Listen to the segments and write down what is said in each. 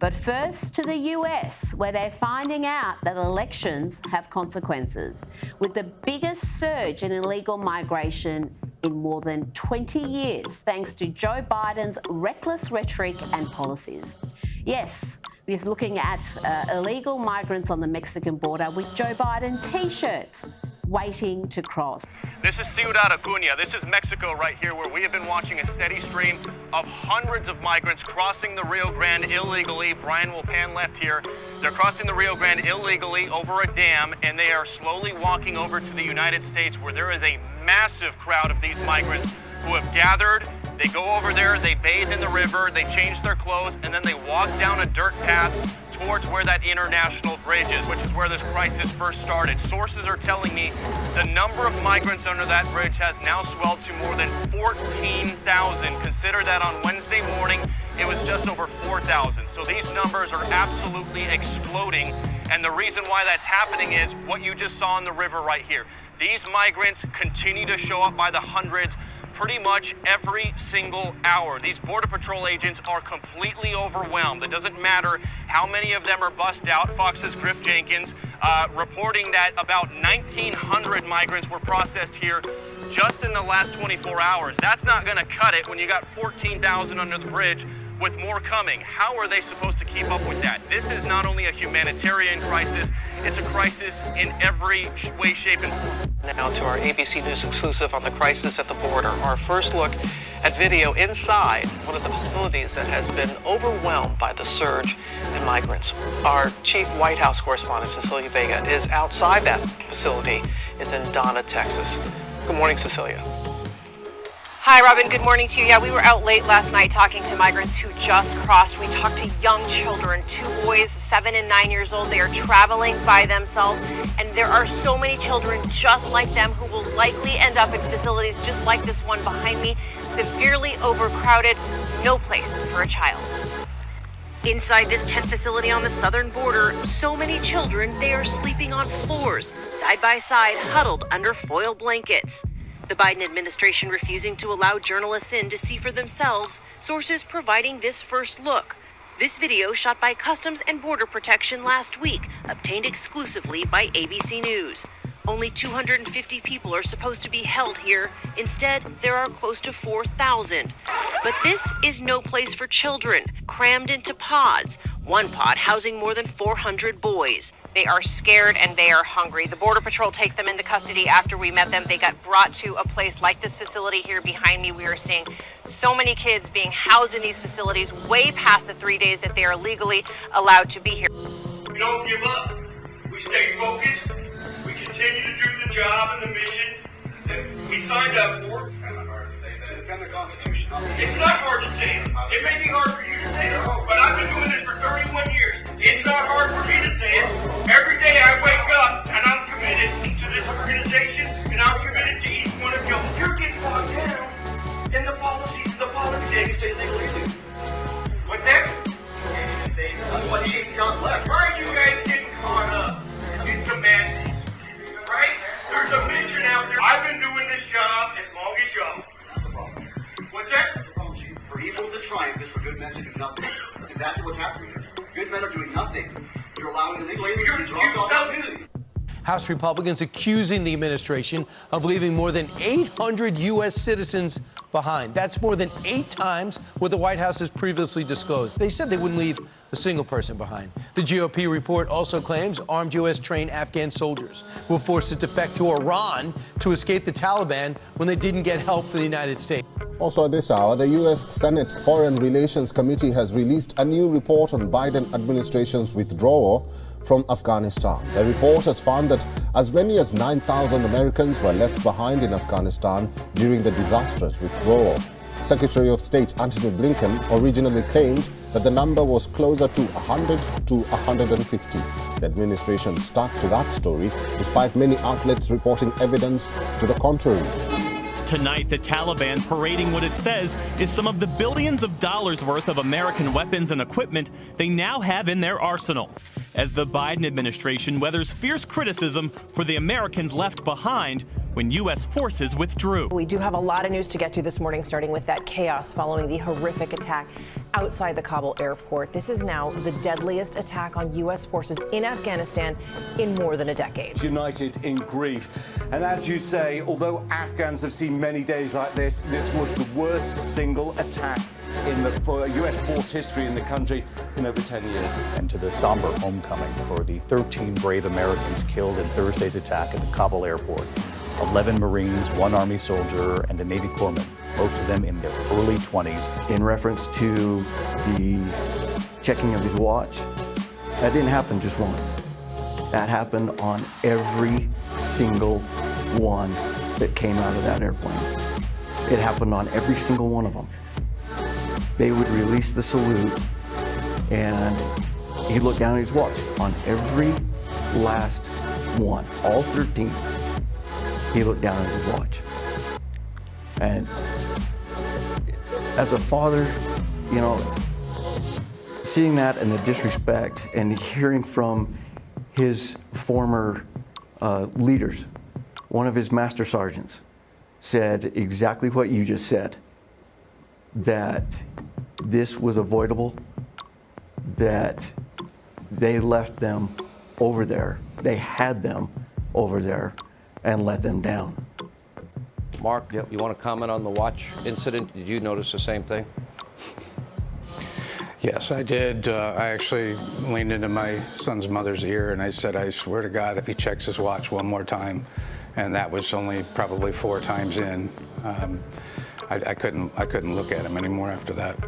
But first to the US, where they're finding out that elections have consequences, with the biggest surge in illegal migration in more than 20 years, thanks to Joe Biden's reckless rhetoric and policies. Yes, we're looking at illegal migrants on the Mexican border with Joe Biden T-shirts waiting to cross. This is Ciudad Acuña. This is Mexico right here, where we have been watching a steady stream of hundreds of migrants crossing the Rio Grande illegally. Brian will pan left here. They're crossing the Rio Grande illegally over a dam, and they are slowly walking over to the United States, where there is a massive crowd of these migrants who have gathered. They go over there, they bathe in the river, they change their clothes, and then they walk down a dirt path towards where that international bridge is, which is where this crisis first started. Sources are telling me the number of migrants under that bridge has now swelled to more than 14,000. Consider that on Wednesday morning, it was just over 4,000. So these numbers are absolutely exploding. And the reason why that's happening is what you just saw in the river right here. These migrants continue to show up by the hundreds pretty much every single hour. These Border Patrol agents are completely overwhelmed. It doesn't matter how many of them are bussed out. Fox's Griff Jenkins reporting that about 1,900 migrants were processed here just in the last 24 hours. That's not going to cut it when you got 14,000 under the bridge with more coming. How are they supposed to keep up with that? This is not only a humanitarian crisis, it's a crisis in every way, shape, and form. Now to our ABC News exclusive on the crisis at the border. Our first look at video inside one of the facilities that has been overwhelmed by the surge in migrants. Our chief White House correspondent, Cecilia Vega, is outside that facility. It's in Donna, Texas. Good morning, Cecilia. Hi, Robin. Good morning to you. Yeah, we were out late last night talking to migrants who just crossed. We talked to young children, 2 boys, 7 and 9 years old. They are traveling by themselves, and there are so many children just like them who will likely end up in facilities just like this one behind me, severely overcrowded, no place for a child. Inside this tent facility on the southern border, so many children, they are sleeping on floors, side by side, huddled under foil blankets. The Biden administration refusing to allow journalists in to see for themselves, sources providing this first look. This video shot by Customs and Border Protection last week, obtained exclusively by ABC News. Only 250 people are supposed to be held here. Instead, there are close to 4,000. But this is no place for children, crammed into pods, one pod housing more than 400 boys. They are scared and they are hungry. The Border Patrol takes them into custody after we met them. They got brought to a place like this facility here behind me. We are seeing so many kids being housed in these facilities way past the 3 days that they are legally allowed to be here. We don't give up. We stay focused. We continue to do the job and the mission that we signed up for. Defend the Constitution. It's not hard to say it. It may be hard for you to say it, but I've been doing this for 31 years. It's not hard for me to say it. Every day I wake up and I'm committed to this organization and I'm committed to each one of you. You're getting bogged down in the policies and the politics. What's that? That's what Chief's got left. Why are you guys getting caught up in some matches? Right? There's a mission out there. I've been doing this job as long as y'all. That's a problem. What's that? That's a problem, Chief. For evil to triumph is for good men to do nothing. That's exactly what's happening here. Good men are doing nothing. You're allowing illegal aliens to drop off communities. House Republicans accusing the administration of leaving more than 800 U.S. citizens behind. That's more than 8 times what the White House has previously disclosed. They said they wouldn't leave a single person behind. The GOP report also claims armed U.S.-trained Afghan soldiers were forced to defect to Iran to escape the Taliban when they didn't get help from the United States. Also at this hour, the U.S. Senate Foreign Relations Committee has released a new report on Biden administration's withdrawal from Afghanistan. The report has found that as many as 9,000 Americans were left behind in Afghanistan during the disastrous withdrawal. Secretary of State Antony Blinken originally claimed that the number was closer to 100 to 150. The administration stuck to that story, despite many outlets reporting evidence to the contrary. Tonight, the Taliban parading what it says is some of the billions of dollars worth of American weapons and equipment they now have in their arsenal. as the Biden administration weathers fierce criticism for the Americans left behind when U.S. forces withdrew. We do have a lot of news to get to this morning, starting with that chaos following the horrific attack outside the Kabul airport. This is now the deadliest attack on U.S. forces in Afghanistan in more than a decade. United in grief. And as you say, although Afghans have seen many days like this, this was the worst single attack in the U.S. force history in the country in over 10 years. And to the somber homecoming for the 13 brave Americans killed in Thursday's attack at the Kabul airport. 11 Marines, 1 Army soldier, and a Navy corpsman, most of them in their early 20s. In reference to the checking of his watch, that didn't happen just once. That happened on every single one that came out of that airplane. It happened on every single one of them. They would release the salute, and he looked down at his watch on every last one, all 13. He looked down at his watch. And as a father, you know, seeing that and the disrespect and hearing from his former leaders, one of his master sergeants said exactly what you just said, that this was avoidable, that they left them over there, they had them over there, and let them down. Mark, you want to comment on the watch incident? Did you notice the same thing? Yes, I did. I actually leaned into my son's mother's ear and I said, I swear to God, if he checks his watch one more time, and that was only probably 4 times in, I couldn't look at him anymore after that.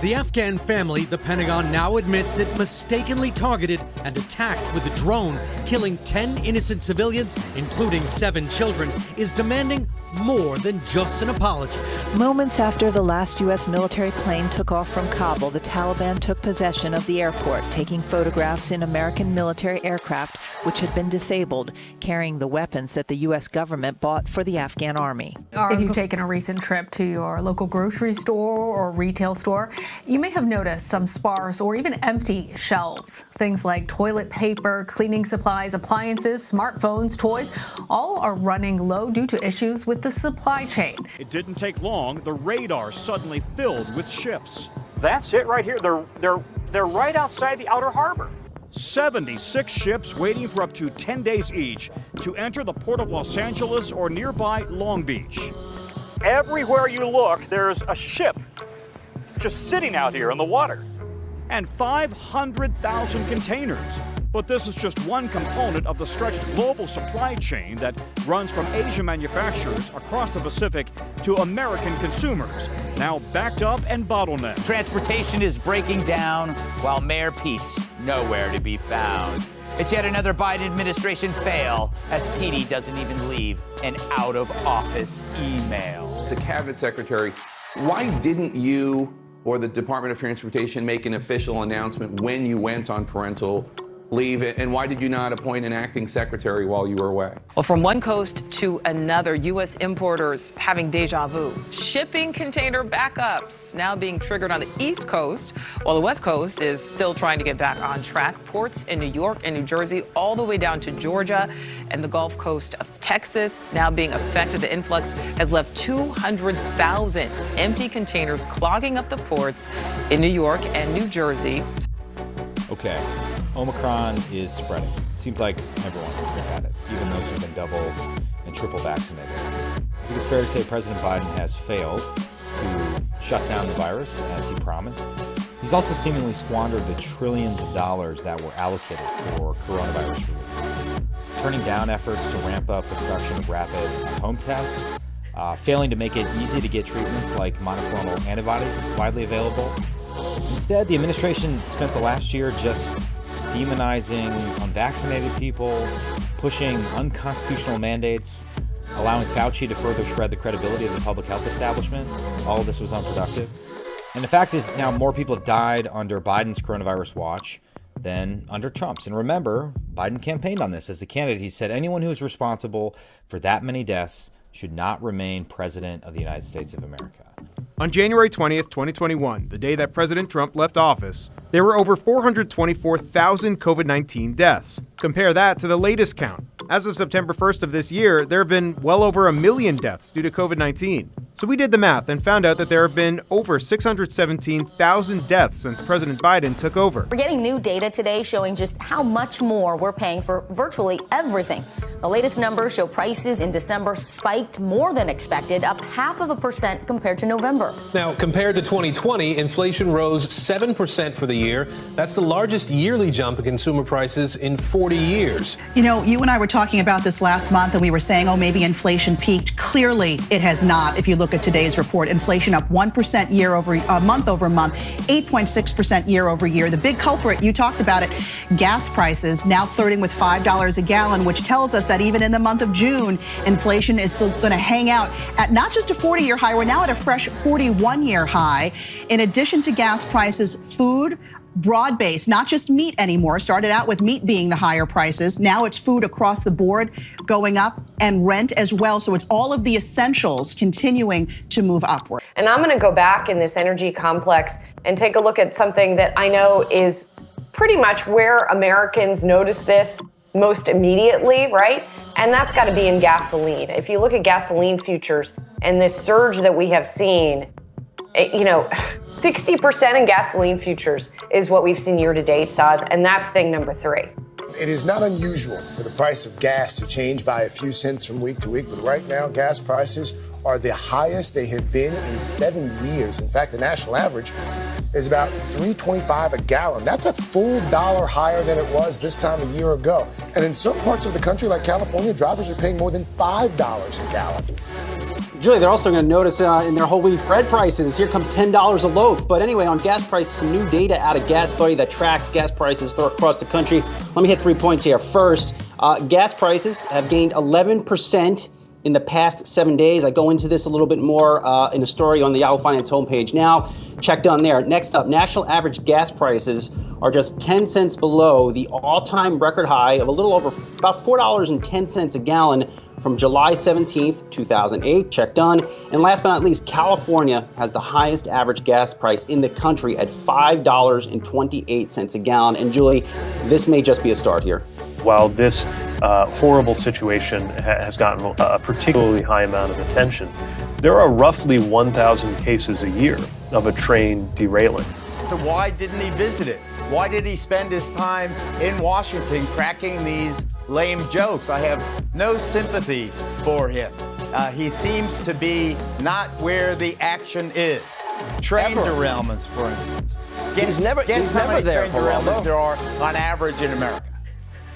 The Afghan family, the Pentagon now admits it mistakenly targeted and attacked with a drone, killing 10 innocent civilians, including 7 children, is demanding more than just an apology. Moments after the last U.S. military plane took off from Kabul, the Taliban took possession of the airport, taking photographs in American military aircraft, which had been disabled, carrying the weapons that the U.S. government bought for the Afghan army. If you've taken a recent trip to your local grocery store or retail store, you may have noticed some sparse or even empty shelves. Things like toilet paper, cleaning supplies, appliances, smartphones, toys, all are running low due to issues with the supply chain. It didn't take long. The radar suddenly filled with ships. That's it right here. They're right outside the outer harbor. 76 ships waiting for up to 10 days each to enter the port of Los Angeles or nearby Long Beach. Everywhere you look, there's a ship just sitting out here in the water. And 500,000 containers. But this is just one component of the stretched global supply chain that runs from Asian manufacturers across the Pacific to American consumers, now backed up and bottlenecked. Transportation is breaking down while Mayor Pete's nowhere to be found. It's yet another Biden administration fail, as Petey doesn't even leave an out-of-office email. As a cabinet secretary, why didn't you or the Department of Transportation make an official announcement when you went on parental leave, and why did you not appoint an acting secretary while you were away? Well, from one coast to another, U.S. importers having deja vu. Shipping container backups now being triggered on the East Coast, while the West Coast is still trying to get back on track. Ports in New York and New Jersey, all the way down to Georgia and the Gulf Coast of Texas now being affected. The influx has left 200,000 empty containers clogging up the ports in New York and New Jersey. Okay. Omicron is spreading. It seems like everyone has had it, even those who've been double and triple vaccinated. I think it's fair to say President Biden has failed to shut down the virus as he promised. He's also seemingly squandered the trillions of dollars that were allocated for coronavirus relief, turning down efforts to ramp up the production of rapid home tests, failing to make it easy to get treatments like monoclonal antibodies widely available. Instead, the administration spent the last year just demonizing unvaccinated people, pushing unconstitutional mandates, allowing Fauci to further shred the credibility of the public health establishment. All of this was unproductive. And the fact is now more people have died under Biden's coronavirus watch than under Trump's. And remember, Biden campaigned on this as a candidate. He said anyone who is responsible for that many deaths should not remain president of the United States of America. On January 20th, 2021, the day that President Trump left office, there were over 424,000 COVID-19 deaths. Compare that to the latest count. As of September 1st of this year, there have been well over 1 million deaths due to COVID-19. So we did the math and found out that there have been over 617,000 deaths since President Biden took over. We're getting new data today showing just how much more we're paying for virtually everything. The latest numbers show prices in December spiked more than expected, up 0.5% compared to November. Now, compared to 2020, inflation rose 7% for the year. That's the largest yearly jump in consumer prices in 40 years. You know, you and I were talking about this last month, and we were saying, oh, maybe inflation peaked. Clearly, it has not. If you look at today's report, inflation up 1% month over month, 8.6% year over year. The big culprit, you talked about it, gas prices now flirting with $5 a gallon, which tells us that even in the month of June, inflation is still going to hang out at not just a 40-year high, we're now at a fresh 41-year high. In addition to gas prices, food, broad-based, not just meat anymore. Started out with meat being the higher prices. Now it's food across the board going up, and rent as well. So it's all of the essentials continuing to move upward. And I'm going to go back in this energy complex and take a look at something that I know is pretty much where Americans notice this most immediately, right? And that's got to be in gasoline. If you look at gasoline futures and this surge that we have seen, 60% in gasoline futures is what we've seen year to date, Saz, and that's thing number 3. It is not unusual for the price of gas to change by a few cents from week to week, but right now gas prices are the highest they have been in 7 years. In fact, the national average is about $3.25 a gallon. That's a full dollar higher than it was this time a year ago. And in some parts of the country, like California, drivers are paying more than $5 a gallon. Julie, they're also going to notice in their whole wheat bread prices, here comes $10 a loaf. But anyway, on gas prices, some new data out of Gas Buddy that tracks gas prices across the country. Let me hit 3 points here. First, gas prices have gained 11% in the past 7 days. I go into this a little bit more in a story on the Yahoo Finance homepage now. Check down there. Next up, national average gas prices are just 10 cents below the all-time record high of a little over about $4.10 a gallon from July 17th, 2008. Check done. And last but not least, California has the highest average gas price in the country at $5.28 a gallon. And Julie, this may just be a start here. While this horrible situation has gotten a particularly high amount of attention, there are roughly 1,000 cases a year of a train derailing. Why didn't he visit it? Why did he spend his time in Washington cracking these lame jokes? I have no sympathy for him. He seems to be not where the action is. Train derailments, for instance. He's never there, train derailments there are on average in America.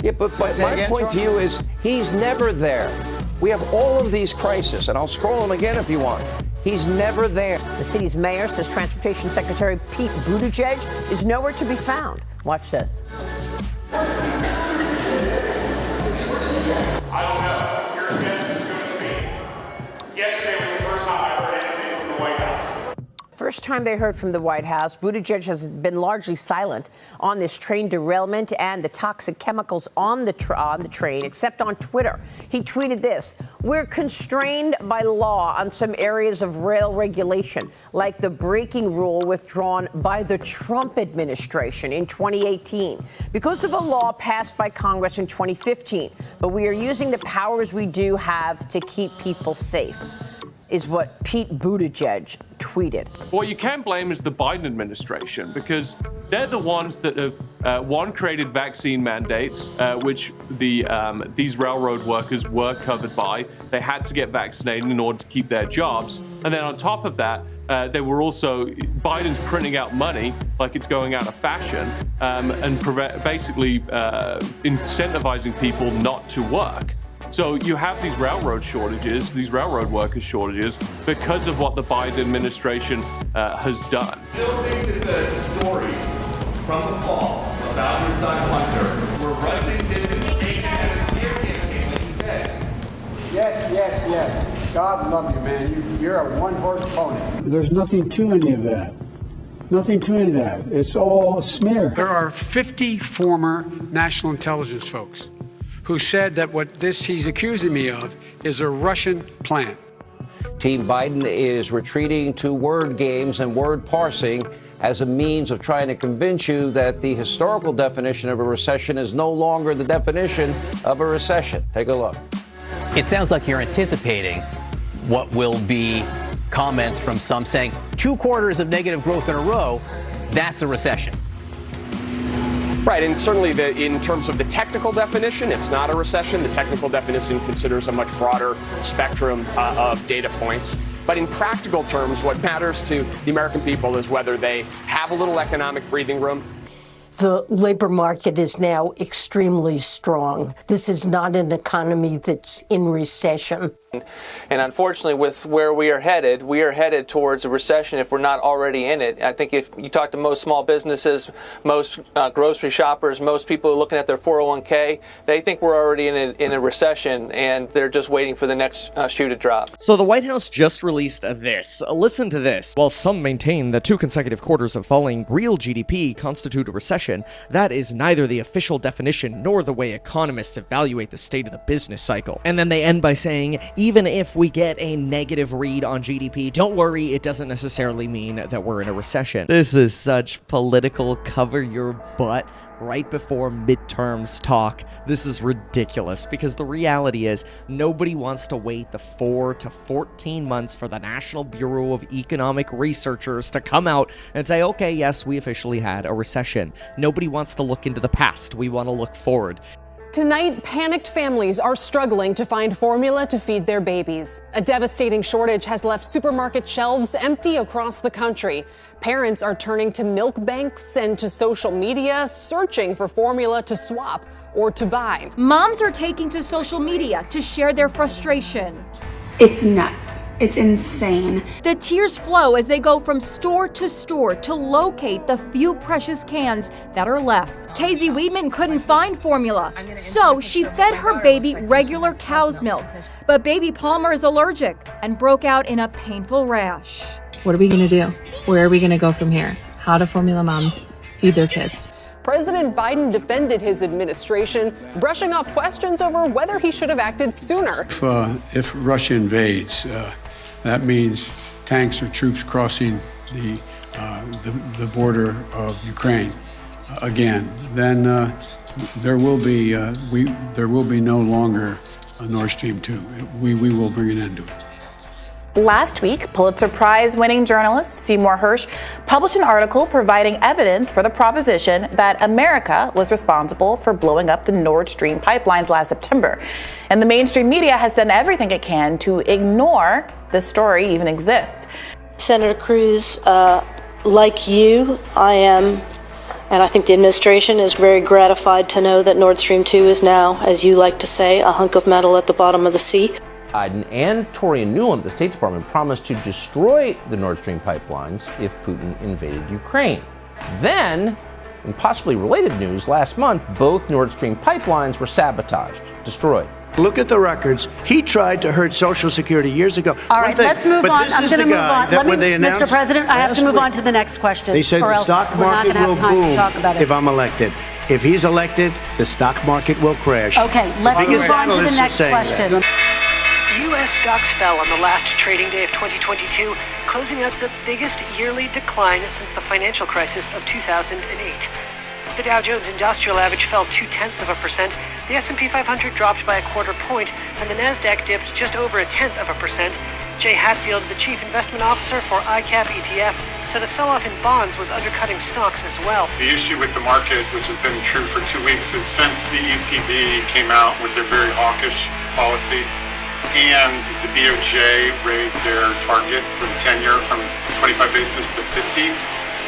Yeah, but my point to you is he's never there. We have all of these crises, and I'll scroll them again if you want. He's never there. The city's mayor says Transportation Secretary Pete Buttigieg is nowhere to be found. Watch this. I don't know. Your guess is as good as me. Yesterday was the first time I heard anything from the White House. First time they heard from the White House, Buttigieg has been largely silent on this train derailment and the toxic chemicals on the train, except on Twitter. He tweeted this: "We're constrained by law on some areas of rail regulation, like the braking rule withdrawn by the Trump administration in 2018 because of a law passed by Congress in 2015. But we are using the powers we do have to keep people safe," is what Pete Buttigieg tweeted. What you can blame is the Biden administration, because they're the ones that have, created vaccine mandates, which these railroad workers were covered by. They had to get vaccinated in order to keep their jobs. And then on top of that, they were also, Biden's printing out money like it's going out of fashion, and basically incentivizing people not to work. So you have these railroad shortages, these railroad workers shortages, because of what the Biden administration has done. Still think that the story from the fall about your son Hunter were rushing to the station as a scare campaign, like you said. Yes. God love you, man. You're a one-horse pony. There's nothing to any of that. Nothing to any of that. It's all a smear. There are 50 former national intelligence folks who said that what he's accusing me of is a Russian plant. Team Biden is retreating to word games and word parsing as a means of trying to convince you that the historical definition of a recession is no longer the definition of a recession. Take a look. It sounds like you're anticipating what will be comments from some saying 2 quarters of negative growth in a row, that's a recession. Right, and certainly in terms of the technical definition, it's not a recession. The technical definition considers a much broader spectrum of data points. But in practical terms, what matters to the American people is whether they have a little economic breathing room. The labor market is now extremely strong. This is not an economy that's in recession. And unfortunately, with where we are headed towards a recession if we're not already in it. I think if you talk to most small businesses, most grocery shoppers, most people looking at their 401k, they think we're already in a recession, and they're just waiting for the next shoe to drop. So the White House just released this. Listen to this. While some maintain that 2 consecutive quarters of falling real GDP constitute a recession, that is neither the official definition nor the way economists evaluate the state of the business cycle. And then they end by saying, even if we get a negative read on GDP, don't worry, it doesn't necessarily mean that we're in a recession. This is such political cover your butt right before midterms talk. This is ridiculous because the reality is nobody wants to wait the 4 to 14 months for the National Bureau of Economic Researchers to come out and say, okay, yes, we officially had a recession. Nobody wants to look into the past. We want to look forward. Tonight, panicked families are struggling to find formula to feed their babies. A devastating shortage has left supermarket shelves empty across the country. Parents are turning to milk banks and to social media, searching for formula to swap or to buy. Moms are taking to social media to share their frustration. It's nuts. It's insane. The tears flow as they go from store to locate the few precious cans that are left. Casey Weedman couldn't find formula, so she fed her baby regular cow's milk. But baby Palmer is allergic and broke out in a painful rash. What are we going to do? Where are we going to go from here? How do formula moms feed their kids? President Biden defended his administration, brushing off questions over whether he should have acted sooner. If Russia invades, that means tanks or troops crossing the border of Ukraine again. Then there will be no longer a Nord Stream 2. We will bring an end to it. Last week, Pulitzer Prize-winning journalist Seymour Hersh published an article providing evidence for the proposition that America was responsible for blowing up the Nord Stream pipelines last September. And the mainstream media has done everything it can to ignore this story even exists. Senator Cruz, like you, I am, and I think the administration is very gratified to know that Nord Stream 2 is now, as you like to say, a hunk of metal at the bottom of the sea. Biden and Tory and Newland, the State Department, promised to destroy the Nord Stream pipelines if Putin invaded Ukraine. Then, in possibly related news, last month, both Nord Stream pipelines were sabotaged, destroyed. Look at the records. He tried to hurt Social Security years ago. All right, let's move on. I'm going to move on. Mr. President, I have to move on to the next question. They said the stock market will boom if I'm elected. If he's elected, the stock market will crash. Okay, let's move on to the next question. U.S. stocks fell on the last trading day of 2022, closing out the biggest yearly decline since the financial crisis of 2008. The Dow Jones Industrial Average fell 0.2%, the S&P 500 dropped by 1/4 point, and the Nasdaq dipped just over 0.1%. Jay Hatfield, the chief investment officer for ICAP ETF, said a sell-off in bonds was undercutting stocks as well. The issue with the market, which has been true for 2 weeks, is since the ECB came out with their very hawkish policy, and the BOJ raised their target for the 10-year from 25 basis to 50.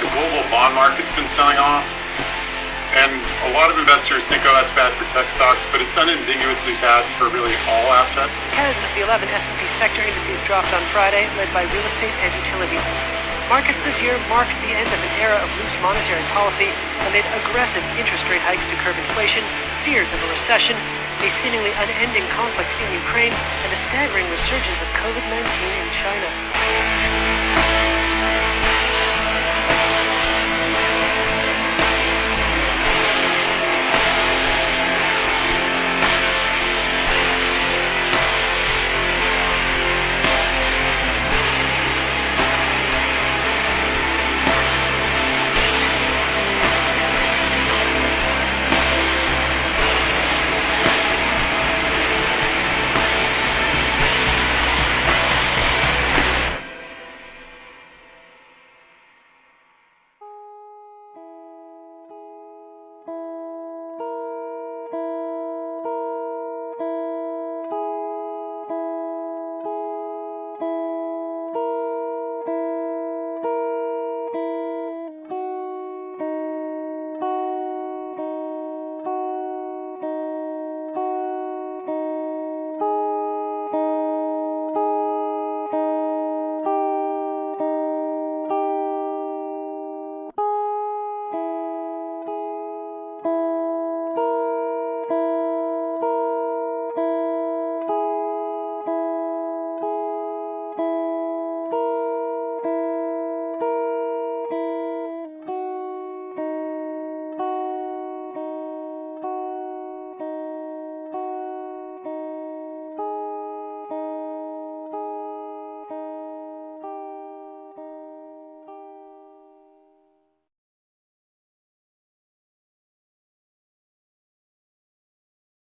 The global bond market's been selling off, and a lot of investors think, oh, that's bad for tech stocks, but it's unambiguously bad for really all assets. 10 of the 11 S&P sector indices dropped on Friday, led by real estate and utilities. Markets this year marked the end of an era of loose monetary policy amid aggressive interest rate hikes to curb inflation, fears of a recession, a seemingly unending conflict in Ukraine, and a staggering resurgence of COVID-19 in China.